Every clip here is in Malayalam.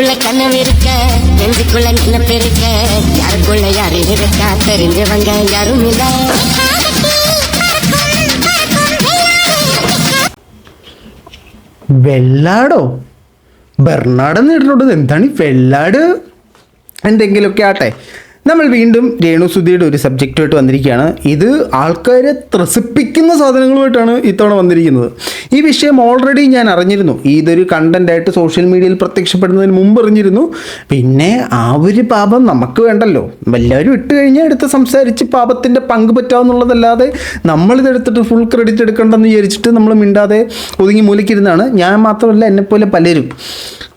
கண்ணுக்குள்ள கனவு இருக்க நெஞ்சுக்குள்ள நினைப்பு இருக்க யாருக்குள்ள யாரு இருக்கா தெரிஞ்சவங்க யாரும் இல்ல. വെള്ളാടോ ബെർണാഡ് നേരിട്ടുള്ളത് എന്താണ് ഈ വെള്ളാട്? എന്തെങ്കിലുമൊക്കെ ആട്ടെ, നമ്മൾ വീണ്ടും രേണുസുധിയുടെ ഒരു സബ്ജക്റ്റുമായിട്ട് വന്നിരിക്കുകയാണ്. ഇത് ആൾക്കാരെ ത്രസിപ്പിക്കുന്ന സാധനങ്ങളുമായിട്ടാണ് ഇത്തവണ വന്നിരിക്കുന്നത്. ഈ വിഷയം ഓൾറെഡി ഞാൻ അറിഞ്ഞിരുന്നു. ഇതൊരു കണ്ടൻ്റായിട്ട് സോഷ്യൽ മീഡിയയിൽ പ്രത്യക്ഷപ്പെടുന്നതിന് മുമ്പ് അറിഞ്ഞിരുന്നു. പിന്നെ ആ ഒരു പാപം നമുക്ക് വേണ്ടല്ലോ, എല്ലാവരും ഇട്ട് കഴിഞ്ഞാൽ എടുത്ത് സംസാരിച്ച് പാപത്തിൻ്റെ പങ്ക് പറ്റാവുന്നുള്ളതല്ലാതെ നമ്മളിതെടുത്തിട്ട് ഫുൾ ക്രെഡിറ്റ് എടുക്കണ്ടെന്ന് വിചാരിച്ചിട്ട് നമ്മൾ മിണ്ടാതെ ഒതുങ്ങി മൂലിക്കിരുന്നാണ്. ഞാൻ മാത്രമല്ല, എന്നെപ്പോലെ പലരും.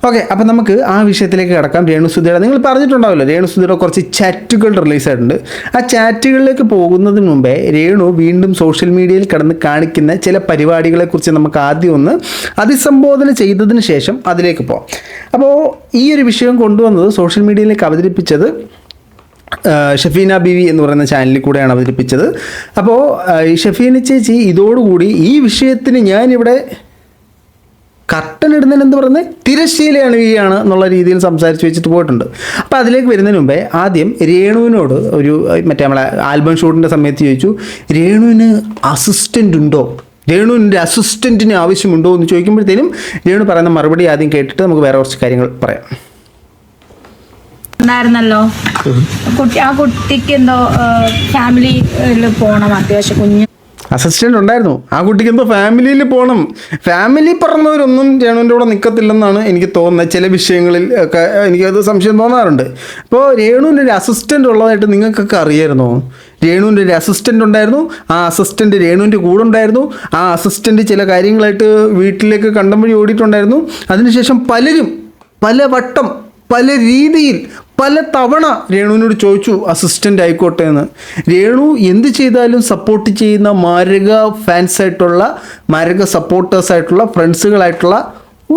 ഓക്കെ, അപ്പം നമുക്ക് ആ വിഷയത്തിലേക്ക് കിടക്കാം. രേണുസുധിയുടെ നിങ്ങൾ പറഞ്ഞിട്ടുണ്ടാവില്ലോ, രേണുസുധിയുടെ കുറച്ച് ചാറ്റുകൾ റിലീസായിട്ടുണ്ട്. ആ ചാറ്റുകളിലേക്ക് പോകുന്നതിന് മുമ്പേ രേണു വീണ്ടും സോഷ്യൽ മീഡിയയിൽ കിടന്ന് കാണിക്കുന്ന ചില പരിപാടികളെക്കുറിച്ച് നമുക്ക് ആദ്യം ഒന്ന് അഭിസംബോധന ചെയ്തതിന് ശേഷം അതിലേക്ക് പോകാം. അപ്പോൾ ഈ ഒരു വിഷയം കൊണ്ടുവന്നത് സോഷ്യൽ മീഡിയയിലേക്ക് അവതരിപ്പിച്ചത് ഷഫീന ബീവി എന്ന് പറയുന്ന ചാനലിൽ കൂടെയാണ് അവതരിപ്പിച്ചത്. അപ്പോൾ ഷഫീന ചേച്ചി ഇതോടുകൂടി ഈ വിഷയത്തിന് ഞാനിവിടെ കർട്ടൻ ഇടുന്നതിന് എന്ത് പറയുന്നത് തിരശ്ശീലയാണ് വീയാണ് എന്നുള്ള രീതിയിൽ സംസാരിച്ച് വെച്ചിട്ട് പോയിട്ടുണ്ട്. അപ്പോൾ അതിലേക്ക് വരുന്നതിന് മുമ്പേ ആദ്യം രേണുവിനോട് ഒരു മറ്റേ നമ്മളെ ആൽബം ഷൂട്ടിൻ്റെ സമയത്ത് ചോദിച്ചു, രേണുവിന് അസിസ്റ്റൻ്റ് ഉണ്ടോ, രേണുവിൻ്റെ അസിസ്റ്റൻറ്റിന് ആവശ്യമുണ്ടോ എന്ന് ചോദിക്കുമ്പോഴത്തേനും രേണു പറയുന്ന മറുപടി ആദ്യം കേട്ടിട്ട് നമുക്ക് വേറെ കുറച്ച് കാര്യങ്ങൾ പറയാം. ഉണ്ടായിരുന്നല്ലോ ആ കുട്ടിക്ക് എന്തോ ഫാമിലിയിൽ പോകണം, അത്യാവശ്യം കുഞ്ഞ് അസിസ്റ്റൻ്റ് ഉണ്ടായിരുന്നു. ആ കുട്ടിക്ക് എന്തോ ഫാമിലിയിൽ പോകണം. ഫാമിലി പറഞ്ഞവരൊന്നും രേണുവിൻ്റെ കൂടെ നിൽക്കത്തില്ലെന്നാണ് എനിക്ക് തോന്നുന്നത്. ചില വിഷയങ്ങളിൽ ഒക്കെ എനിക്കത് സംശയം തോന്നാറുണ്ട്. അപ്പോൾ രേണുവിൻ്റെ ഒരു അസിസ്റ്റൻ്റ് ഉള്ളതായിട്ട് നിങ്ങൾക്കൊക്കെ അറിയായിരുന്നോ? രേണുവിൻ്റെ ഒരു അസിസ്റ്റൻ്റ് ഉണ്ടായിരുന്നു. ആ അസിസ്റ്റൻ്റ് രേണുവിൻ്റെ കൂടെ ഉണ്ടായിരുന്നു. ആ അസിസ്റ്റൻ്റ് ചില കാര്യങ്ങളായിട്ട് വീട്ടിലേക്ക് കണ്ടം വഴി ഓടിയിട്ടുണ്ടായിരുന്നു. അതിനുശേഷം പലരും പലവട്ടം പല രീതിയിൽ പല തവണ രേണുവിനോട് ചോദിച്ചു അസിസ്റ്റൻ്റ് ആയിക്കോട്ടെ എന്ന്. രേണു എന്ത് ചെയ്താലും സപ്പോർട്ട് ചെയ്യുന്ന മാരക ഫാൻസായിട്ടുള്ള, മാരക സപ്പോർട്ടേഴ്സായിട്ടുള്ള, ഫ്രണ്ട്സുകളായിട്ടുള്ള,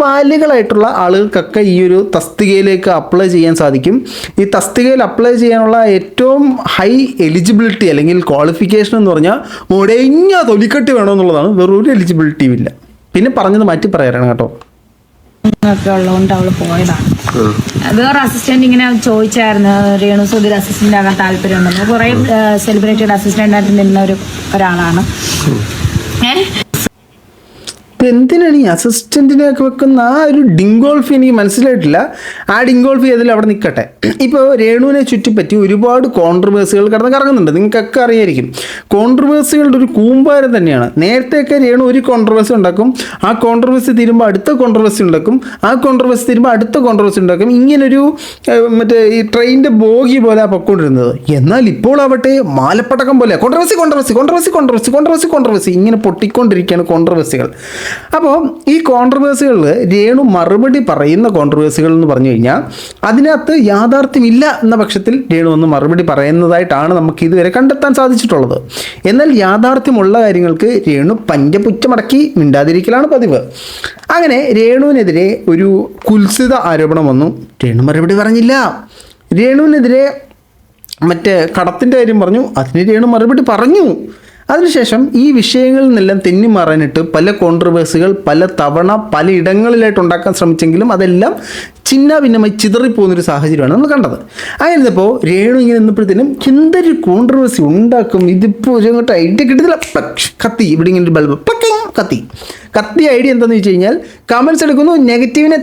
വാല്യകളായിട്ടുള്ള ആളുകൾക്കൊക്കെ ഈ ഒരു തസ്തികയിലേക്ക് അപ്ലൈ ചെയ്യാൻ സാധിക്കും. ഈ തസ്തികയിൽ അപ്ലൈ ചെയ്യാനുള്ള ഏറ്റവും ഹൈ എലിജിബിലിറ്റി അല്ലെങ്കിൽ ക്വാളിഫിക്കേഷൻ എന്ന് പറഞ്ഞാൽ മുടഞ്ഞ തൊലിക്കെട്ടി വേണമെന്നുള്ളതാണ്. വേറൊരു എലിജിബിലിറ്റിയും ഇല്ല. പിന്നെ പറഞ്ഞത് മാറ്റി പറയാനാണ് കേട്ടോ. ഒക്കെ ഉള്ളതുകൊണ്ട് അവള് പോയതാണ്. വേറെ അസിസ്റ്റന്റ് ഇങ്ങനെ ചോദിച്ചായിരുന്നു, രേണുസുധിയുടെ അസിസ്റ്റന്റ് ആകാൻ താല്പര്യമുണ്ടെന്ന്. കുറെ സെലിബ്രിറ്റിയുടെ അസിസ്റ്റന്റ് ആയിട്ട് നിന്ന ഒരാളാണ്. എന്തിനാണ് ഈ അസിസ്റ്റൻറ്റിനെയൊക്കെ വെക്കുന്ന ആ ഒരു ഡിങ്കോൾഫി എനിക്ക് മനസ്സിലായിട്ടില്ല. ആ ഡിങ്കോൾഫി അതിൽ അവിടെ നിൽക്കട്ടെ. ഇപ്പോൾ രേണുവിനെ ചുറ്റിപ്പറ്റി ഒരുപാട് കോൺട്രവേഴ്സികൾ കിടന്ന് കറങ്ങുന്നുണ്ട്. നിങ്ങൾക്കൊക്കെ അറിയായിരിക്കും. കോൺട്രവേഴ്സികളുടെ ഒരു കൂമ്പാരം തന്നെയാണ്. നേരത്തെയൊക്കെ രേണു ഒരു കോൺട്രവേഴ്സി ഉണ്ടാക്കും, ആ കോൺട്രവേഴ്സി തീരുമ്പോൾ അടുത്ത കോൺട്രവേഴ്സി ഉണ്ടാക്കും, ആ കോൺട്രവേഴ്സി തീരുമ്പോൾ അടുത്ത കോൺട്രവേഴ്സി ഉണ്ടാക്കും. ഇങ്ങനൊരു മറ്റേ ഈ ട്രെയിനിൻ്റെ ബോഗി പോലെ പൊയ്ക്കൊണ്ടിരുന്നത്. എന്നാൽ ഇപ്പോൾ ആവട്ടെ മാലപ്പടക്കം പോലെ controversy controversy controversy controversy controversy controversy ഇങ്ങനെ പൊട്ടിക്കൊണ്ടിരിക്കുകയാണ് കോൺട്രവേഴ്സികൾ. അപ്പോൾ ഈ കോൺട്രവേഴ്സികളിൽ രേണു മറുപടി പറയുന്ന കോൺട്രവേഴ്സികൾ എന്ന് പറഞ്ഞു കഴിഞ്ഞാൽ അതിനകത്ത് യാഥാർത്ഥ്യമില്ല എന്ന പക്ഷത്തിൽ രേണു ഒന്ന് മറുപടി പറയുന്നതായിട്ടാണ് നമുക്ക് ഇതുവരെ കണ്ടെത്താൻ സാധിച്ചിട്ടുള്ളത്. എന്നാൽ യാഥാർത്ഥ്യമുള്ള കാര്യങ്ങൾക്ക് രേണു പഞ്ചപുച്ചമടക്കി മിണ്ടാതിരിക്കലാണ് പതിവ്. അങ്ങനെ രേണുവിനെതിരെ ഒരു കുൽസിത ആരോപണം വന്നു. രേണു മറുപടി പറഞ്ഞില്ല. രേണുവിനെതിരെ മറ്റേ കടത്തിൻ്റെ കാര്യം പറഞ്ഞു, അതിന് രേണു മറുപടി പറഞ്ഞു. അതിനുശേഷം ഈ വിഷയങ്ങളിൽ നിന്നെല്ലാം തെന്നി മാറാനിട്ട് പല കോൺട്രവേഴ്സികൾ പല തവണ പലയിടങ്ങളിലായിട്ട് ഉണ്ടാക്കാൻ ശ്രമിച്ചെങ്കിലും അതെല്ലാം ചിന്ന ഭിന്നമായി ചിതറിപ്പോകുന്നൊരു സാഹചര്യമാണ് നമ്മൾ കണ്ടത്. അങ്ങനെപ്പോൾ രേണു ഇങ്ങനെ നിന്നപ്പോഴത്തേനും എന്തൊരു കോൺട്രവേഴ്സി ഉണ്ടാക്കും, ഇതിപ്പോൾ അങ്ങോട്ട് ഐഡിയ കിട്ടുന്നില്ല. കത്തി ഇവിടെ ഇങ്ങനെ ഒരു ബൾബ് കത്തി ഐഡിയ എന്താണെന്ന് വെച്ച് കഴിഞ്ഞാൽ കമൻസ് എടുക്കുന്നു, നെഗറ്റീവിനെ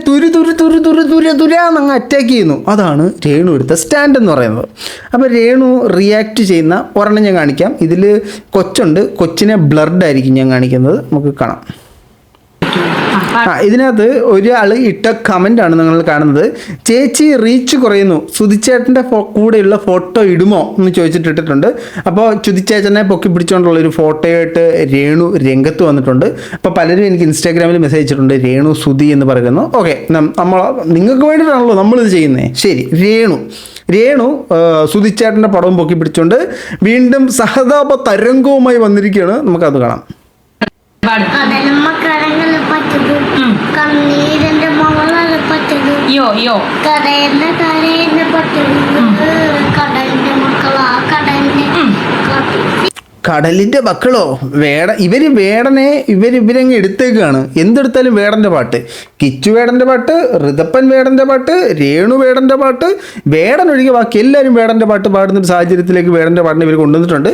തുരാന്നങ്ങ് അറ്റാക്ക് ചെയ്യുന്നു. അതാണ് രേണു എടുത്ത സ്റ്റാൻഡ് എന്ന് പറയുന്നത്. അപ്പോൾ രേണു റിയാക്ട് ചെയ്യുന്ന ഒരെണ്ണം ഞാൻ കാണിക്കാം. ഇതിൽ കൊച്ചുണ്ട്, കൊച്ചിനെ ബ്ലർഡ് ആയിരിക്കും ഞാൻ കാണിക്കുന്നത്, നമുക്ക് കാണാം. ഇതിനകത്ത് ഒരാൾ ഇട്ട കമൻ്റാണ് നിങ്ങൾ കാണുന്നത്. ചേച്ചി റീച്ച് കുറയുന്നു, സുധിച്ചേട്ടൻ്റെ കൂടെയുള്ള ഫോട്ടോ ഇടുമോ എന്ന് ചോദിച്ചിട്ട് ഇട്ടിട്ടുണ്ട്. അപ്പോൾ സുധിച്ചേട്ടനെ പൊക്കി പിടിച്ചുകൊണ്ടുള്ളൊരു ഫോട്ടോയായിട്ട് രേണു രംഗത്ത് വന്നിട്ടുണ്ട്. അപ്പോൾ പലരും എനിക്ക് ഇൻസ്റ്റാഗ്രാമിൽ മെസ്സേജ് അയച്ചിട്ടുണ്ട്, രേണു സുധി എന്ന് പറയുന്നു. ഓക്കെ, നമ്മൾ നിങ്ങൾക്ക് വേണ്ടിയിട്ടാണല്ലോ നമ്മളിത് ചെയ്യുന്നത്. ശരി, രേണു സുധിച്ചേട്ടൻ്റെ പടവും പൊക്കി പിടിച്ചുകൊണ്ട് വീണ്ടും സഹതാപ തരംഗവുമായി വന്നിരിക്കുകയാണ്. നമുക്കത് കാണാം. കണ്ണീരിന്റെ മകളാണ് പറ്റത്, കടലിന്റെ പറ്റത്, കടലിന്റെ മക്കളാ കടലിന്റെ കടലിൻ്റെ മക്കളോ ഇവരങ്ങ് എടുത്തേക്കാണ്. എന്തെടുത്താലും വേടൻ്റെ പാട്ട്, കിച്ചു വേടൻ്റെ പാട്ട്, ഋതപ്പൻ വേടൻ്റെ പാട്ട്, രേണു വേടൻ്റെ പാട്ട്, വേടൻ ഒഴികെ ബാക്കി എല്ലാവരും വേടൻ്റെ പാട്ട് പാടുന്നൊരു സാഹചര്യത്തിലേക്ക് വേടൻ്റെ പാട്ടിനെ ഇവർ കൊണ്ടുവന്നിട്ടുണ്ട്.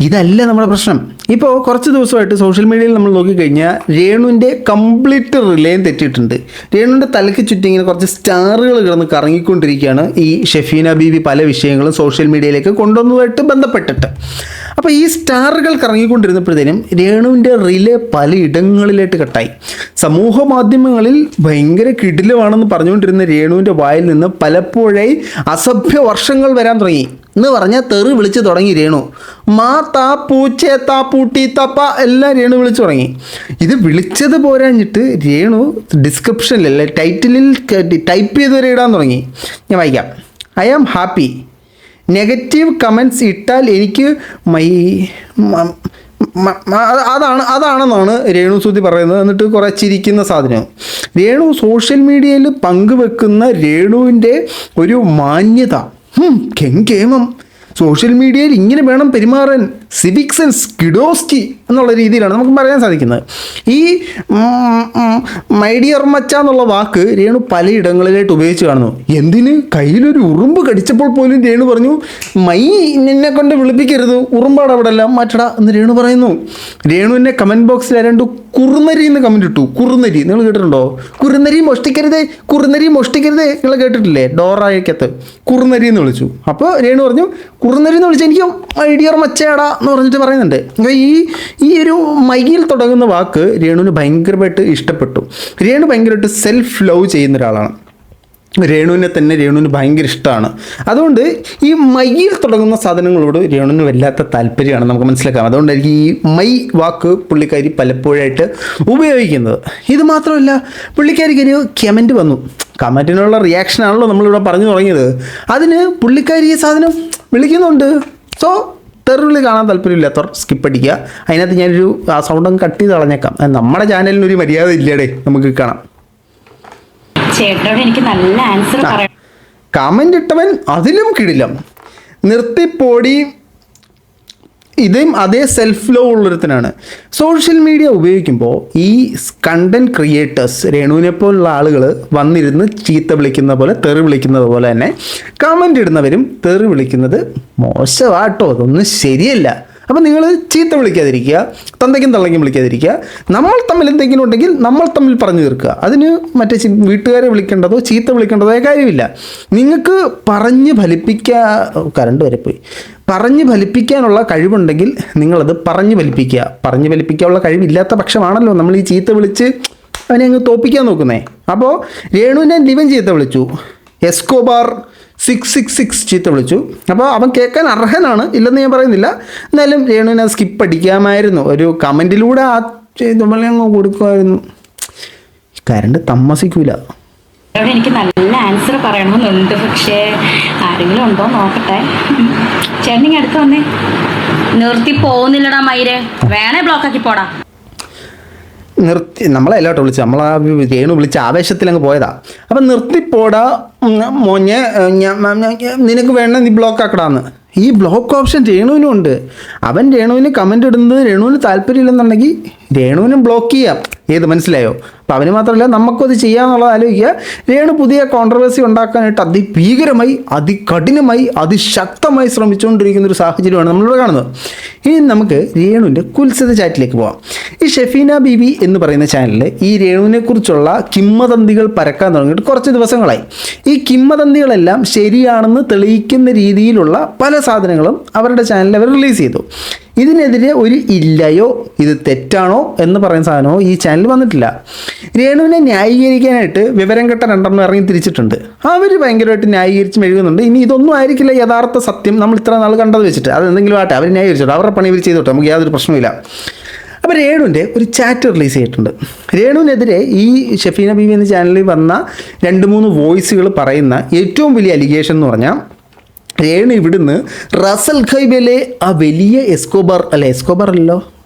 ഇതല്ല നമ്മുടെ പ്രശ്നം. ഇപ്പോൾ കുറച്ച് ദിവസമായിട്ട് സോഷ്യൽ മീഡിയയിൽ നമ്മൾ നോക്കിക്കഴിഞ്ഞാൽ രേണുവിൻ്റെ കംപ്ലീറ്റ് റിലേയും തെറ്റിയിട്ടുണ്ട്. രേണുവിൻ്റെ തലയ്ക്ക് ചുറ്റും ഇങ്ങനെ കുറച്ച് സ്റ്റാറുകൾ കിടന്ന് കറങ്ങിക്കൊണ്ടിരിക്കുകയാണ് ഈ ഷെഫീന ബീവി പല വിഷയങ്ങളും സോഷ്യൽ മീഡിയയിലേക്ക് കൊണ്ടുവന്നതുമായിട്ട് ബന്ധപ്പെട്ടിട്ട്. അപ്പോൾ ഈ സ്റ്റാറുകൾ കറങ്ങിക്കൊണ്ടിരുന്നപ്പോഴത്തേനും രേണുവിൻ്റെ റിലേ പലയിടങ്ങളിലായിട്ട് കട്ടായി. സമൂഹ മാധ്യമങ്ങളിൽ ഭയങ്കര കിടിലമാണെന്ന് പറഞ്ഞുകൊണ്ടിരുന്ന രേണുവിൻ്റെ വായിൽ നിന്ന് പലപ്പോഴായി അസഭ്യ വർഷങ്ങൾ വരാൻ തുടങ്ങി എന്ന് പറഞ്ഞാൽ തെറി വിളിച്ച് തുടങ്ങി രേണു. മാ താ പൂച്ചേ താ പൂട്ടി തപ്പ എല്ലാം രേണു വിളിച്ചു തുടങ്ങി. ഇത് വിളിച്ചത് പോരാഞ്ഞിട്ട് രേണു ഡിസ്ക്രിപ്ഷനിൽ ടൈറ്റിലിൽ ടൈപ്പ് ചെയ്ത് വരെ ഇടാൻ തുടങ്ങി. ഞാൻ വായിക്കാം. I am happy. Negative comments ഇട്ടാൽ എനിക്ക് അതാണെന്നാണ് രേണു സുധി പറയുന്നത്. എന്നിട്ട് കുറേ ചിരിക്കുന്ന സാധനം. രേണു സോഷ്യൽ മീഡിയയിൽ പങ്കുവെക്കുന്ന രേണുവിൻ്റെ ഒരു മാന്യത, കെങ്കേമം, സോഷ്യൽ മീഡിയയിൽ ഇങ്ങനെ വേണം പെരുമാറാൻ, സിവിക് സെൻസ്, കിഡോസ്കി എന്നുള്ള രീതിയിലാണ് നമുക്ക് പറയാൻ സാധിക്കുന്നത്. ഈ മൈ ഡിയർ മച്ച എന്നുള്ള വാക്ക് രേണു പലയിടങ്ങളിലായിട്ട് ഉപയോഗിച്ച് കാണുന്നു. എന്തിന്? കയ്യിലൊരു ഉറുമ്പ് കടിച്ചപ്പോൾ പോലും രേണു പറഞ്ഞു മൈ നിന്നെ കൊണ്ട് വിളിപ്പിക്കരുത്, ഉറുമ്പാട് അവിടെ എല്ലാം മാറ്റടാ എന്ന് രേണു പറയുന്നു. രേണുവിൻ്റെ കമൻറ്റ് ബോക്സിൽ ആരാണ്ട് കുറുനരി എന്ന് കമൻറ്റ് ഇട്ടു. കുറുനരി നിങ്ങൾ കേട്ടിട്ടുണ്ടോ? കുറുനരി മോഷ്ടിക്കരുതേ, കുറുനരി മോഷ്ടിക്കരുതേ നിങ്ങൾ കേട്ടിട്ടില്ലേ? ഡോറായക്കത്ത് കുറുനരി എന്ന് വിളിച്ചു. അപ്പോൾ രേണു പറഞ്ഞു കുറുനരി എന്ന് വിളിച്ചാൽ എനിക്ക് മൈ ഡിയർ മച്ചയാടാ എന്ന് പറഞ്ഞിട്ട് പറയുന്നുണ്ട്. അപ്പോൾ ഈ ഒരു മൈയിൽ തുടങ്ങുന്ന വാക്ക് രേണുവിന് ഭയങ്കരമായിട്ട് ഇഷ്ടപ്പെട്ടു. രേണു ഭയങ്കരമായിട്ട് സെൽഫ് ലവ് ചെയ്യുന്ന ഒരാളാണ്. രേണുവിന് ഭയങ്കര ഇഷ്ടമാണ്. അതുകൊണ്ട് ഈ മൈയിൽ തുടങ്ങുന്ന സാധനങ്ങളോട് രേണുവിന് വല്ലാത്ത താല്പര്യമാണ് നമുക്ക് മനസ്സിലാക്കാം. അതുകൊണ്ടായിരിക്കും ഈ മൈ വാക്ക് പുള്ളിക്കാരി പലപ്പോഴായിട്ട് ഉപയോഗിക്കുന്നത്. ഇത് മാത്രമല്ല, പുള്ളിക്കാരിക്ക് ഒരു കമൻറ്റ് വന്നു. കമൻറ്റിനുള്ള റിയാക്ഷനാണല്ലോ നമ്മളിവിടെ പറഞ്ഞു തുടങ്ങിയത്. അതിന് പുള്ളിക്കാരി ഈ സാധനം വിളിക്കുന്നുണ്ട്. സോ തെറിവിളി കാണാൻ താല്പര്യമില്ലാത്തവർ സ്കിപ്പ് അടിക്കുക. അതിനകത്ത് ഞാനൊരു ആ സൗണ്ട് അങ്ങ് കട്ട് ചെയ്ത് കളഞ്ഞേക്കാം. നമ്മുടെ ചാനലിനൊരു മര്യാദ ഇല്ലേടേ, നമുക്ക് കാണാം. ചേട്ടനോട് എനിക്ക് നല്ല ആൻസർ പറയാം. കമൻ്റ് ഇട്ടവൻ അതിലും കിടിലം. നിർത്തിപ്പോടി. ഇതും അതേ സെൽഫ് ലോ ഉള്ളൊരുത്തനാണ്. സോഷ്യൽ മീഡിയ ഉപയോഗിക്കുമ്പോൾ ഈ കണ്ടൻറ് ക്രിയേറ്റേഴ്സ് രേണുവിനെ പോലുള്ള ആളുകൾ വന്നിരുന്ന് ചീത്ത വിളിക്കുന്ന പോലെ, തെറി വിളിക്കുന്നത് പോലെ തന്നെ കമൻ്റ് ഇടുന്നവരും തെറി വിളിക്കുന്നത് മോശമാട്ടോ, അതൊന്നും ശരിയല്ല. അപ്പോൾ നിങ്ങൾ ചീത്ത വിളിക്കാതിരിക്കുക, തന്തയ്ക്കും തള്ളയ്ക്കും വിളിക്കാതിരിക്കുക. നമ്മൾ തമ്മിൽ എന്തെങ്കിലും ഉണ്ടെങ്കിൽ നമ്മൾ തമ്മിൽ പറഞ്ഞു തീർക്കുക. അതിന് മറ്റേ വീട്ടുകാരെ വിളിക്കേണ്ടതോ ചീത്ത വിളിക്കേണ്ടതോ കാര്യമില്ല. നിങ്ങൾക്ക് പറഞ്ഞ് പറഞ്ഞ് ഫലിപ്പിക്കാനുള്ള കഴിവുണ്ടെങ്കിൽ നിങ്ങളത് പറഞ്ഞ് ഫലിപ്പിക്കുക. പറഞ്ഞ് ഫലിപ്പിക്കാനുള്ള കഴിവില്ലാത്ത പക്ഷമാണല്ലോ നമ്മൾ ഈ ചീത്ത വിളിച്ച് അവനെ അങ്ങ് തോപ്പിക്കാൻ നോക്കുന്നേ. അപ്പോൾ രേണുവിനെ ലിവൻ ചീത്ത വിളിച്ചു, എസ്കോബാർ 666 ചീത്ത വിളിച്ചു. അപ്പോൾ അവൻ കേൾക്കാൻ അർഹനാണ്, ഇല്ലെന്ന് ഞാൻ പറയുന്നില്ല. എന്നാലും രേണുവിനെ സ്കിപ്പ് അടിക്കാമായിരുന്നു. ഒരു കമൻറ്റിലൂടെ ആ നമ്മളെ അങ്ങ് കൊടുക്കുമായിരുന്നു. കറണ്ട് താമസിക്കൂല. എനിക്ക് നല്ല ആൻസർ പറയണമെന്നുണ്ട്, പക്ഷേ ആരെങ്കിലും ഉണ്ടോ നോക്കട്ടെ. ചേട്ടൻ അടുത്ത് വന്നേ. നിർത്തി പോകുന്നില്ലടാ മയിരെ, വേണേ ബ്ലോക്കാക്കി പോടാ. നമ്മളെല്ലാട്ടോ വിളിച്ചു, നമ്മളാ രേണു വിളിച്ച ആവേശത്തിൽ അങ്ങ് പോയതാ. അപ്പം നിർത്തിപ്പോടാ മോഞ്ഞ്, നിനക്ക് വേണ്ട നീ ബ്ലോക്ക് ആക്കടാന്ന്. ഈ ബ്ലോക്ക് ഓപ്ഷൻ രേണുവിനും ഉണ്ട്. അവൻ രേണുവിന് കമൻ്റ് ഇടുന്നത് രേണുവിന് താല്പര്യമില്ലെന്നുണ്ടെങ്കിൽ രേണുവിനും ബ്ലോക്ക് ചെയ്യാം. ഏത് മനസ്സിലായോ? അപ്പം അവന് മാത്രമല്ല നമുക്കും അത് ചെയ്യാമെന്നുള്ളത് ആലോചിക്കുക. രേണു പുതിയ കോൺട്രവേഴ്സി ഉണ്ടാക്കാനായിട്ട് അതിഭീകരമായി, അതികഠിനമായി, അതിശക്തമായി ശ്രമിച്ചുകൊണ്ടിരിക്കുന്ന ഒരു സാഹചര്യമാണ് നമ്മളിവിടെ കാണുന്നത്. ഇനി നമുക്ക് രേണുവിൻ്റെ കുൽസിത ചാറ്റിലേക്ക് പോകാം. ഈ ഷെഫീന ബീവി എന്ന് പറയുന്ന ചാനലിൽ ഈ രേണുവിനെക്കുറിച്ചുള്ള കിംവദന്തികൾ പരക്കാൻ തുടങ്ങിയിട്ട് കുറച്ച് ദിവസങ്ങളായി. ഈ കിംവദന്തികളെല്ലാം ശരിയാണെന്ന് തെളിയിക്കുന്ന രീതിയിലുള്ള പല സാധനങ്ങളും അവരുടെ ചാനലിൽ അവർ റിലീസ് ചെയ്തു. ഇതിനെതിരെ ഒരു ഇല്ലയോ ഇത് തെറ്റാണോ എന്ന് പറയുന്ന സാധനമോ ഈ ചാനൽ വന്നിട്ടില്ല. രേണുവിനെ ന്യായീകരിക്കാനായിട്ട് വിവരം കെട്ട രണ്ടെണ്ണം ഇറങ്ങി തിരിച്ചിട്ടുണ്ട്. അവർ ഭയങ്കരമായിട്ട് ന്യായീകരിച്ച് മെഴുകുന്നുണ്ട്. ഇനി ഇതൊന്നും ആയിരിക്കില്ല യഥാർത്ഥ സത്യം, നമ്മൾ ഇത്ര നാൾ കണ്ടത് വെച്ചിട്ട് അതെന്തെങ്കിലും ആട്ടെ, അവർ ന്യായീകരിച്ചോട്ടെ, അവരുടെ പണി ഇവർ ചെയ്തോട്ടെ, നമുക്ക് യാതൊരു പ്രശ്നമില്ല. അപ്പോൾ രേണുവിൻ്റെ ഒരു ചാറ്റ് റിലീസ് ചെയ്തിട്ടുണ്ട്. രേണുവിനെതിരെ ഈ ഷെഫീന ബീവി എന്ന ചാനലിൽ വന്ന 2-3 വോയിസുകൾ പറയുന്ന ഏറ്റവും വലിയ അലിഗേഷൻ എന്ന് പറഞ്ഞാൽ, രേണു ഇവിടുന്ന് റസൽ ഖൈബയിലെ ആ വലിയ എസ്കോബാർ അല്ലല്ലോ,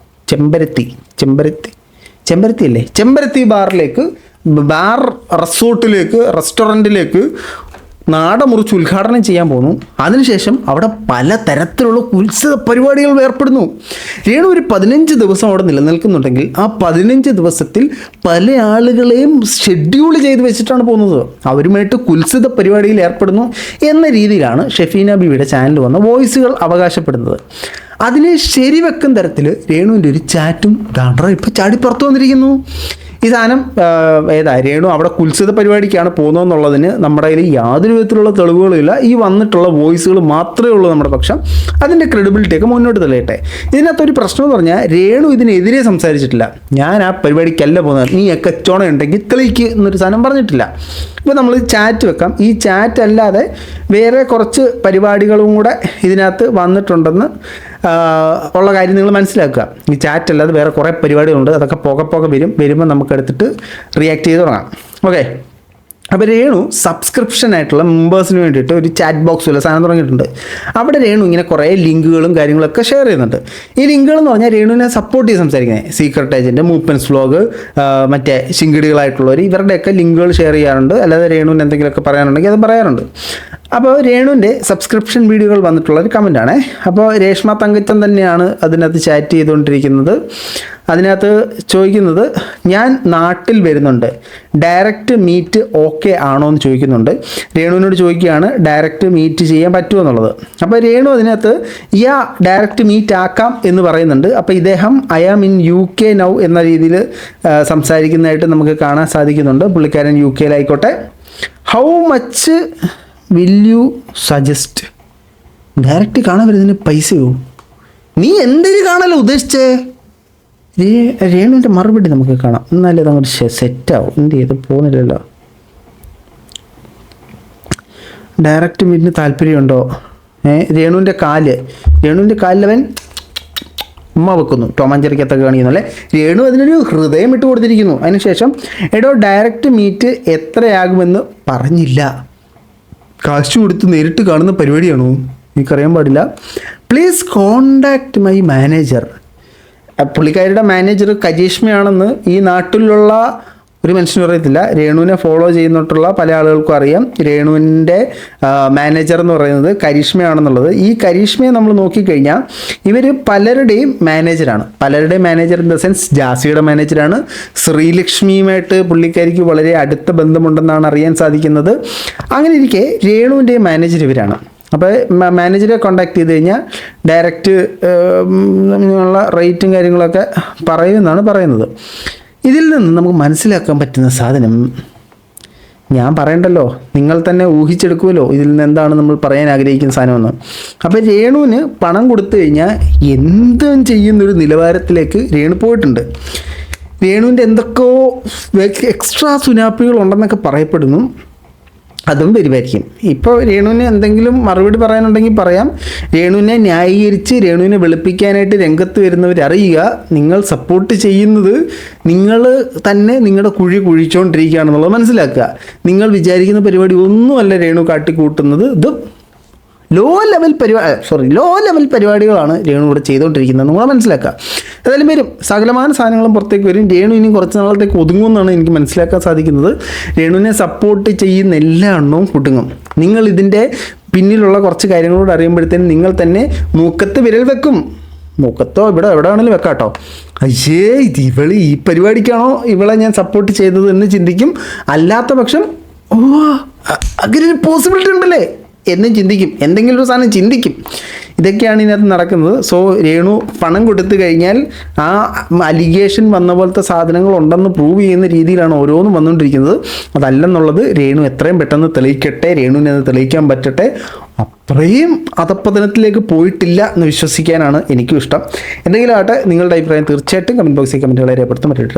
ചെമ്പരത്തി ബാറിലേക്ക്, റെസ്റ്റോറൻറ്റിലേക്ക് നാട മുറിച്ച് ഉദ്ഘാടനം ചെയ്യാൻ പോകുന്നു. അതിനുശേഷം അവിടെ പലതരത്തിലുള്ള ഉത്സവ പരിപാടികൾ ഏർപ്പെടുന്നു. രേണു ഒരു 15 ദിവസം അവിടെ നിലനിൽക്കുന്നുണ്ടെങ്കിൽ ആ 15 ദിവസത്തിൽ പല ആളുകളെയും ഷെഡ്യൂൾ ചെയ്ത് വെച്ചിട്ടാണ് പോകുന്നത്. അവരുമായിട്ട് കുത്സിത പരിപാടിയിൽ ഏർപ്പെടുന്നു എന്ന രീതിയിലാണ് ഷെഫീന ബീവിയുടെ ചാനൽ വന്ന വോയിസുകൾ അവകാശപ്പെടുന്നത്. അതിനെ ശരിവെക്കും തരത്തിൽ രേണുവിൻ്റെ ഒരു ചാറ്റും ഇപ്പോൾ ചാടി പുറത്തു വന്നിരിക്കുന്നു. ഈ സാധനം രേണു അവിടെ കുത്സിത പരിപാടിക്കാണ് പോകുന്നതെന്നുള്ളതിന് നമ്മുടെ കയ്യിൽ യാതൊരു വിധത്തിലുള്ള തെളിവുകളുമില്ല. ഈ വന്നിട്ടുള്ള വോയിസുകൾ മാത്രമേ ഉള്ളൂ നമ്മുടെ പക്ഷം. അതിൻ്റെ ക്രെഡിബിലിറ്റിയൊക്കെ മുന്നോട്ട് തെളിയട്ടെ. ഇതിനകത്തൊരു പ്രശ്നം എന്ന് പറഞ്ഞാൽ രേണു ഇതിനെതിരെ സംസാരിച്ചിട്ടില്ല. ഞാൻ ആ പരിപാടിക്കല്ല പോകുന്നത്, നീയൊക്കെ ചുണയുണ്ടെങ്കിൽ തെളിയിക്ക് എന്നൊരു സാധനം പറഞ്ഞിട്ടില്ല. ഇപ്പോൾ നമ്മൾ ചാറ്റ് വെക്കാം. ഈ ചാറ്റ് അല്ലാതെ വേറെ കുറച്ച് പരിപാടികളും കൂടെ ഇതിനകത്ത് വന്നിട്ടുണ്ടെന്ന് ഉള്ള കാര്യം നിങ്ങൾ മനസ്സിലാക്കുക. ഈ ചാറ്റ് അല്ലാതെ വേറെ കുറേ പരിപാടികളുണ്ട്. അതൊക്കെ പോകെ വരുമ്പോൾ നമുക്ക് എടുത്തിട്ട് റിയാക്ട് ചെയ്ത് തുടങ്ങാം. ഓക്കെ, അപ്പോൾ രേണു സബ്സ്ക്രിപ്ഷനായിട്ടുള്ള മെമ്പേഴ്സിന് വേണ്ടിയിട്ട് ഒരു ചാറ്റ് ബോക്സ് പോലെ സാധനം തുടങ്ങിയിട്ടുണ്ട്. അവിടെ രേണു ഇങ്ങനെ കുറേ ലിങ്കുകളും കാര്യങ്ങളൊക്കെ ഷെയർ ചെയ്യുന്നുണ്ട്. ഈ ലിങ്കുകൾ എന്ന് പറഞ്ഞാൽ രേണുവിനെ സപ്പോർട്ട് ചെയ്ത് സംസാരിക്കുന്നത് സീക്രട്ട് ഏജൻറ്റ്, മൂപ്പൻസ് വ്ലോഗ്, മറ്റേ ശിങ്കിടികളായിട്ടുള്ളവർ ഇവരുടെയൊക്കെ ലിങ്കുകൾ ഷെയർ ചെയ്യാറുണ്ട്. അല്ലാതെ രേണുവിന് എന്തെങ്കിലുമൊക്കെ പറയാനുണ്ടെങ്കിൽ അത് പറയാറുണ്ട്. അപ്പോൾ രേണുവിൻ്റെ സബ്സ്ക്രിപ്ഷൻ വീഡിയോകൾ വന്നിട്ടുള്ളൊരു കമൻറ്റാണ്. അപ്പോൾ രേഷ്മ തങ്കച്ചൻ തന്നെയാണ് അതിനകത്ത് ചാറ്റ് ചെയ്തുകൊണ്ടിരിക്കുന്നത്. അതിനകത്ത് ചോദിക്കുന്നത്, ഞാൻ നാട്ടിൽ വരുന്നുണ്ട്, ഡയറക്റ്റ് മീറ്റ് ഓക്കെ ആണോ എന്ന് ചോദിക്കുന്നുണ്ട്. രേണുവിനോട് ചോദിക്കുകയാണ് ഡയറക്റ്റ് മീറ്റ് ചെയ്യാൻ പറ്റുമോ എന്നുള്ളത്. അപ്പോൾ രേണു അതിനകത്ത് ഡയറക്റ്റ് മീറ്റ് ആക്കാം എന്ന് പറയുന്നുണ്ട്. അപ്പോൾ ഇദ്ദേഹം I am in UK now എന്ന രീതിയിൽ സംസാരിക്കുന്നതായിട്ട് നമുക്ക് കാണാൻ സാധിക്കുന്നുണ്ട്. പുള്ളിക്കാരൻ UK യിലായിക്കോട്ടെ. How much will you suggest? Direct കാണാൻ വരുന്നതിന് പൈസയോ? നീ എന്തെങ്കിലും കാണാനല്ലോ ഉദ്ദേശിച്ചേ? രേണുവിൻ്റെ മറുപടി നമുക്ക് കാണാം, എന്നാലേ അതങ്ങോട്ട് സെറ്റാവും. എന്ത് ചെയ്ത് പോകുന്നില്ലല്ലോ. ഡയറക്റ്റ് മീറ്റിന് താല്പര്യമുണ്ടോ? രേണുവിൻ്റെ കാലിലവൻ ഉമ്മ വെക്കുന്നു, ടോമാഞ്ചേരിക്കത്തൊക്കെ കാണിക്കുന്നല്ലേ. രേണു അതിനൊരു ഹൃദയം ഇട്ട് കൊടുത്തിരിക്കുന്നു. അതിനുശേഷം ഡയറക്റ്റ് മീറ്റ് എത്രയാകുമെന്ന് പറഞ്ഞില്ല. കാശ് കൊടുത്ത് നേരിട്ട് കാണുന്ന പരിപാടിയാണോ? എനിക്കറിയാൻ പാടില്ല. Please contact my manager. പുള്ളിക്കാരിയുടെ മാനേജർ കരീഷ്മയാണെന്ന് ഈ നാട്ടിലുള്ള ഒരു മനുഷ്യനും അറിയത്തില്ല. രേണുവിനെ ഫോളോ ചെയ്യുന്നിട്ടുള്ള പല ആളുകൾക്കും അറിയാം. രേണുവിൻ്റെ മാനേജർ എന്ന് പറയുന്നത് കരീഷ്മയാണെന്നുള്ളത്. ഈ കരീഷ്മയെ നമ്മൾ നോക്കിക്കഴിഞ്ഞാൽ ഇവർ പലരുടെയും മാനേജറാണ്. പലരുടെയും മാനേജർ ഇൻ ദ സെൻസ് ജാസിയുടെ മാനേജറാണ്. ശ്രീലക്ഷ്മിയുമായിട്ട് പുള്ളിക്കാരിക്ക് വളരെ അടുത്ത ബന്ധമുണ്ടെന്നാണ് അറിയാൻ സാധിക്കുന്നത്. അങ്ങനെ ഇരിക്കെ രേണുവിൻ്റെയും മാനേജർ ഇവരാണ്. അപ്പോൾ മാനേജറെ കോണ്ടാക്ട് ചെയ്ത് കഴിഞ്ഞാൽ ഡയറക്റ്റ് ഉള്ള റേറ്റും കാര്യങ്ങളൊക്കെ പറയുമെന്നാണ് പറയുന്നത്. ഇതിൽ നിന്ന് നമുക്ക് മനസ്സിലാക്കാൻ പറ്റുന്ന സാധനം ഞാൻ പറയണ്ടല്ലോ, നിങ്ങൾ തന്നെ ഊഹിച്ചെടുക്കുമല്ലോ ഇതിൽ നിന്ന് എന്താണ് നമ്മൾ പറയാൻ ആഗ്രഹിക്കുന്ന സാധനമെന്ന്. അപ്പോൾ രേണുവിന് പണം കൊടുത്തു കഴിഞ്ഞാൽ എന്തും ചെയ്യുന്നൊരു നിലവാരത്തിലേക്ക് രേണു പോയിട്ടുണ്ട്. രേണുവിൻ്റെ എന്തൊക്കെയോ എക്സ്ട്രാ സുനാപ്പികൾ ഉണ്ടെന്നൊക്കെ പറയപ്പെടുന്നു. അതും വരുമായിരിക്കും. ഇപ്പോൾ രേണുവിന് എന്തെങ്കിലും മറുപടി പറയാനുണ്ടെങ്കിൽ പറയാം. രേണുവിനെ ന്യായീകരിച്ച് രേണുവിനെ വെളുപ്പിക്കാനായിട്ട് രംഗത്ത് വരുന്നവരറിയുക, നിങ്ങൾ സപ്പോർട്ട് ചെയ്യുന്നത് നിങ്ങൾ തന്നെ നിങ്ങളുടെ കുഴി കുഴിച്ചുകൊണ്ടിരിക്കുകയാണെന്നുള്ളത് മനസ്സിലാക്കുക. നിങ്ങൾ വിചാരിക്കുന്ന പരിപാടി ഒന്നുമല്ല രേണു കാട്ടിക്കൂട്ടുന്നത്. ഇത് ലോ ലെവൽ പരിപാടികളാണ് രേണു ഇവിടെ ചെയ്തുകൊണ്ടിരിക്കുന്നത് നമ്മൾ മനസ്സിലാക്കുക. ഏതായാലും വരും, സകലമായ സാധനങ്ങളും പുറത്തേക്ക് വരും. രേണു ഇനി കുറച്ച് നാളത്തേക്ക് ഒതുങ്ങുമെന്നാണ് എനിക്ക് മനസ്സിലാക്കാൻ സാധിക്കുന്നത്. രേണുവിനെ സപ്പോർട്ട് ചെയ്യുന്ന എല്ലാ എണ്ണവും കുടുങ്ങും. നിങ്ങൾ ഇതിൻ്റെ പിന്നിലുള്ള കുറച്ച് കാര്യങ്ങളോട് അറിയുമ്പോഴത്തേനും നിങ്ങൾ തന്നെ മൂക്കത്ത് വിരൽ വെക്കും. മൂക്കത്തോ എവിടെ വേണമെങ്കിലും വെക്കാം കേട്ടോ. അയ്യേ, ഇവള് ഈ പരിപാടിക്കാണോ ഇവളെ ഞാൻ സപ്പോർട്ട് ചെയ്തത് എന്ന് ചിന്തിക്കും. അല്ലാത്ത പക്ഷം അങ്ങനെ ഒരു പോസിബിലിറ്റി ഉണ്ടല്ലേ എന്നും ചിന്തിക്കും. എന്തെങ്കിലും ഒരു സാധനം ചിന്തിക്കും. ഇതൊക്കെയാണ് ഇതിനകത്ത് നടക്കുന്നത്. സോ രേണു പണം കൊടുത്തു കഴിഞ്ഞാൽ ആ അലിഗേഷൻ വന്ന പോലത്തെ സാധനങ്ങൾ ഉണ്ടെന്ന് പ്രൂവ് ചെയ്യുന്ന രീതിയിലാണ് ഓരോന്നും വന്നുകൊണ്ടിരിക്കുന്നത്. അതല്ലെന്നുള്ളത് രേണു എത്രയും പെട്ടെന്ന് തെളിയിക്കട്ടെ. രേണുവിനെ അത് തെളിയിക്കാൻ പറ്റട്ടെ. അത്രയും അധപ്പതനത്തിലേക്ക് പോയിട്ടില്ല എന്ന് വിശ്വസിക്കാനാണ് എനിക്കും ഇഷ്ടം. എന്തെങ്കിലും ആട്ടെ, നിങ്ങളുടെ അഭിപ്രായം തീർച്ചയായിട്ടും കമൻറ്റ് ബോക്സിൽ കമൻറ്റുകളെ രേഖപ്പെടുത്തും. മറ്റൊരു